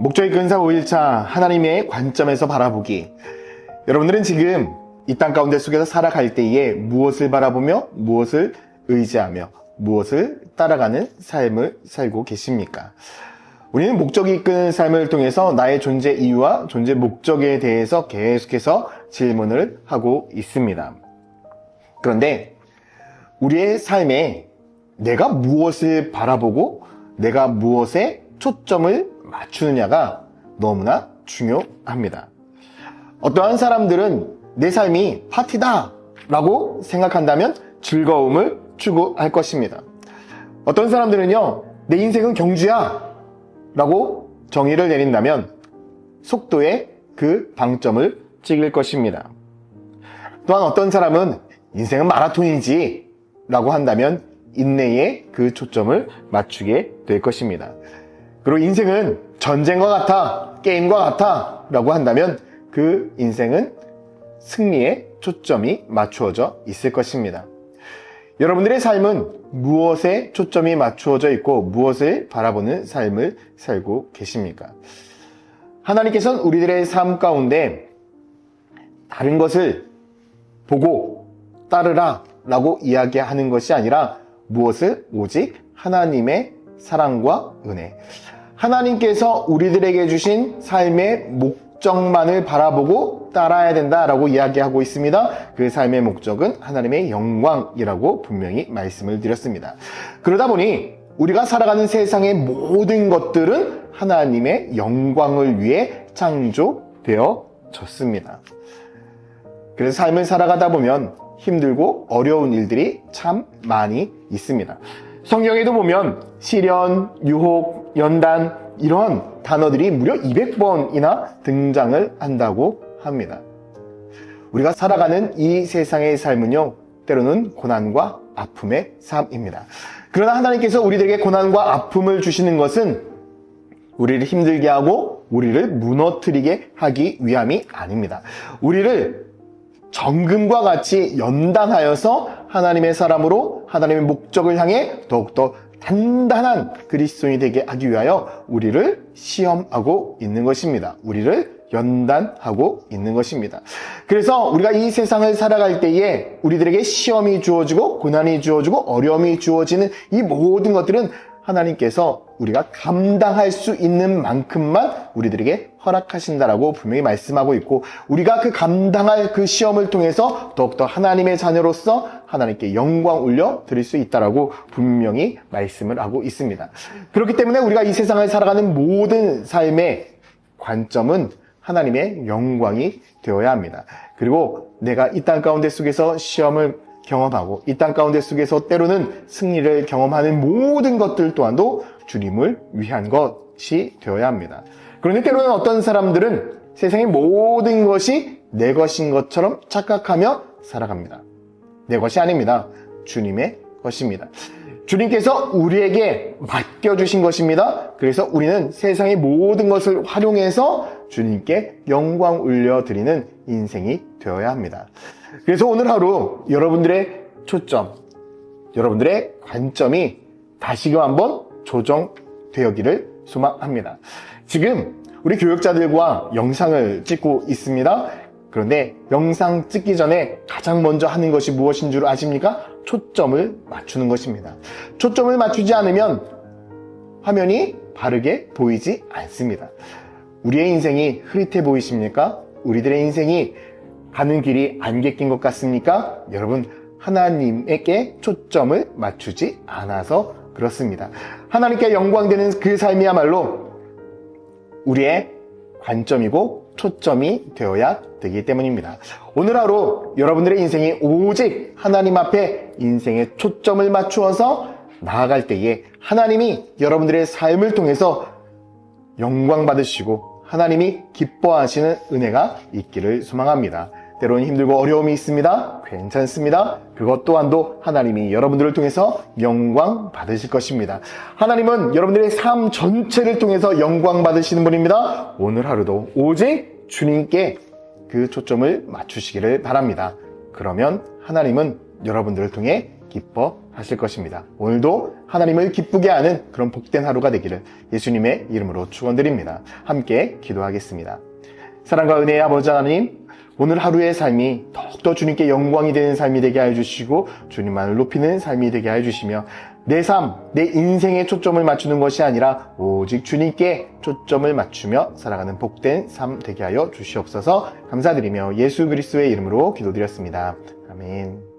목적의 근사 5일차 하나님의 관점에서 바라보기. 여러분들은 지금 이 땅 가운데 속에서 살아갈 때에 무엇을 바라보며 무엇을 의지하며 무엇을 따라가는 삶을 살고 계십니까? 우리는 목적이 이끄는 삶을 통해서 나의 존재 이유와 존재 목적에 대해서 계속해서 질문을 하고 있습니다. 그런데 우리의 삶에 내가 무엇을 바라보고 내가 무엇에 초점을 맞추느냐가 너무나 중요합니다. 어떠한 사람들은 내 삶이 파티다 라고 생각한다면 즐거움을 추구할 것입니다. 어떤 사람들은요, 내 인생은 경주야 라고 정의를 내린다면 속도에 그 방점을 찍을 것입니다. 또한 어떤 사람은 인생은 마라톤이지 라고 한다면 인내에 그 초점을 맞추게 될 것입니다. 그리고 인생은 전쟁과 같아, 게임과 같아 라고 한다면 그 인생은 승리에 초점이 맞추어져 있을 것입니다. 여러분들의 삶은 무엇에 초점이 맞추어져 있고 무엇을 바라보는 삶을 살고 계십니까? 하나님께서는 우리들의 삶 가운데 다른 것을 보고 따르라 라고 이야기하는 것이 아니라 무엇을 오직 하나님의 사랑과 은혜, 하나님께서 우리들에게 주신 삶의 목적만을 바라보고 따라야 된다라고 이야기하고 있습니다. 그 삶의 목적은 하나님의 영광이라고 분명히 말씀을 드렸습니다. 그러다 보니 우리가 살아가는 세상의 모든 것들은 하나님의 영광을 위해 창조되어졌습니다. 그래서 삶을 살아가다 보면 힘들고 어려운 일들이 참 많이 있습니다. 성경에도 보면 시련, 유혹, 연단 이런 단어들이 무려 200번이나 등장을 한다고 합니다. 우리가 살아가는 이 세상의 삶은요, 때로는 고난과 아픔의 삶입니다. 그러나 하나님께서 우리들에게 고난과 아픔을 주시는 것은 우리를 힘들게 하고 우리를 무너뜨리게 하기 위함이 아닙니다. 우리를 정금과 같이 연단하여서 하나님의 사람으로 하나님의 목적을 향해 더욱더 단단한 그리스도인이 되게 하기 위하여 우리를 시험하고 있는 것입니다. 우리를 연단하고 있는 것입니다. 그래서 우리가 이 세상을 살아갈 때에 우리들에게 시험이 주어지고 고난이 주어지고 어려움이 주어지는 이 모든 것들은 하나님께서 우리가 감당할 수 있는 만큼만 우리들에게 허락하신다라고 분명히 말씀하고 있고, 우리가 그 감당할 그 시험을 통해서 더욱더 하나님의 자녀로서 하나님께 영광 올려 드릴 수 있다라고 분명히 말씀을 하고 있습니다. 그렇기 때문에 우리가 이 세상을 살아가는 모든 삶의 관점은 하나님의 영광이 되어야 합니다. 그리고 내가 이 땅 가운데 속에서 시험을 경험하고 이 땅 가운데 속에서 때로는 승리를 경험하는 모든 것들 또한도 주님을 위한 것이 되어야 합니다. 그런데 때로는 어떤 사람들은 세상의 모든 것이 내 것인 것처럼 착각하며 살아갑니다. 내 것이 아닙니다. 주님의 것입니다. 주님께서 우리에게 맡겨주신 것입니다. 그래서 우리는 세상의 모든 것을 활용해서 주님께 영광 올려드리는 인생이 되어야 합니다. 그래서 오늘 하루 여러분들의 초점, 여러분들의 관점이 다시금 한번 조정되었기를 소망합니다. 지금 우리 교육자들과 영상을 찍고 있습니다. 그런데 영상 찍기 전에 가장 먼저 하는 것이 무엇인 줄 아십니까? 초점을 맞추는 것입니다. 초점을 맞추지 않으면 화면이 바르게 보이지 않습니다. 우리의 인생이 흐릿해 보이십니까? 우리들의 인생이 가는 길이 안개 낀 것 같습니까? 여러분, 하나님에게 초점을 맞추지 않아서 그렇습니다. 하나님께 영광되는 그 삶이야말로 우리의 관점이고 초점이 되어야 되기 때문입니다. 오늘 하루 여러분들의 인생이 오직 하나님 앞에 인생의 초점을 맞추어서 나아갈 때에 하나님이 여러분들의 삶을 통해서 영광 받으시고 하나님이 기뻐하시는 은혜가 있기를 소망합니다. 때로는 힘들고 어려움이 있습니다. 괜찮습니다. 그것 또한도 하나님이 여러분들을 통해서 영광 받으실 것입니다. 하나님은 여러분들의 삶 전체를 통해서 영광 받으시는 분입니다. 오늘 하루도 오직 주님께 그 초점을 맞추시기를 바랍니다. 그러면 하나님은 여러분들을 통해 기뻐하실 것입니다. 오늘도 하나님을 기쁘게 하는 그런 복된 하루가 되기를 예수님의 이름으로 축원드립니다. 함께 기도하겠습니다. 사랑과 은혜의 아버지 하나님, 오늘 하루의 삶이 더욱더 주님께 영광이 되는 삶이 되게 하여 주시고 주님만을 높이는 삶이 되게 하여 주시며 내 삶, 내 인생에 초점을 맞추는 것이 아니라 오직 주님께 초점을 맞추며 살아가는 복된 삶 되게 하여 주시옵소서. 감사드리며 예수 그리스도의 이름으로 기도드렸습니다. 아멘.